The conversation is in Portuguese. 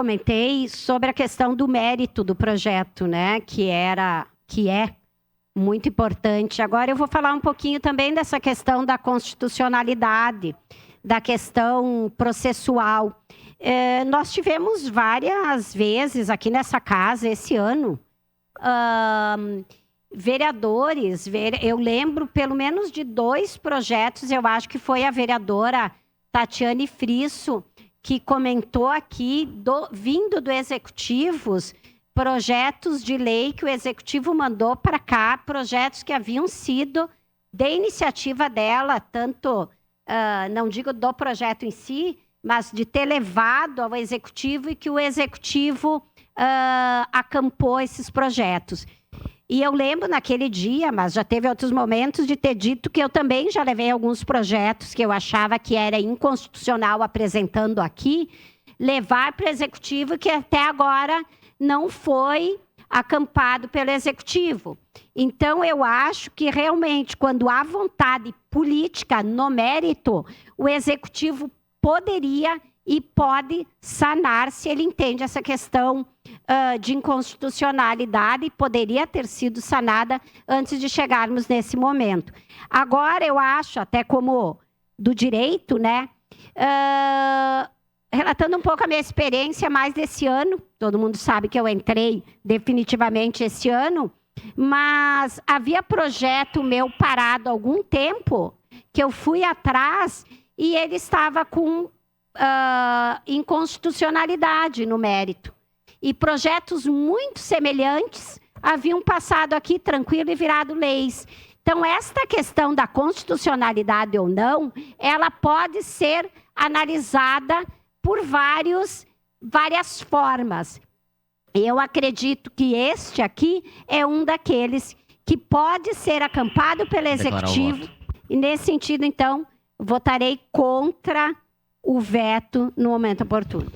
comentei sobre a questão do mérito do projeto, né? Que é muito importante. Agora eu vou falar um pouquinho também dessa questão da constitucionalidade, da questão processual. Nós tivemos várias vezes aqui nessa casa esse ano vereadores, eu lembro pelo menos de 2 projetos, eu acho que foi a vereadora Tatiane Frisso, que comentou aqui, vindo do Executivo, projetos de lei que o Executivo mandou para cá, projetos que haviam sido de iniciativa dela, tanto, não digo do projeto em si, mas de ter levado ao Executivo e que o Executivo acampou esses projetos. E eu lembro naquele dia, mas já teve outros momentos, de ter dito que eu também já levei alguns projetos que eu achava que era inconstitucional apresentando aqui, levar para o Executivo, que até agora não foi acampado pelo Executivo. Então, eu acho que realmente, quando há vontade política no mérito, o Executivo poderia e pode sanar se ele entende essa questão de inconstitucionalidade e poderia ter sido sanada antes de chegarmos nesse momento. Agora, eu acho, até como do direito, né, relatando um pouco a minha experiência mais desse ano, todo mundo sabe que eu entrei definitivamente esse ano, mas havia projeto meu parado há algum tempo, que eu fui atrás e ele estava com inconstitucionalidade no mérito. E projetos muito semelhantes haviam passado aqui tranquilo e virado leis. Então, esta questão da constitucionalidade ou não, ela pode ser analisada por várias formas. Eu acredito que este aqui é um daqueles que pode ser acampado pelo Executivo. E, nesse sentido, então, votarei contra o veto no momento oportuno.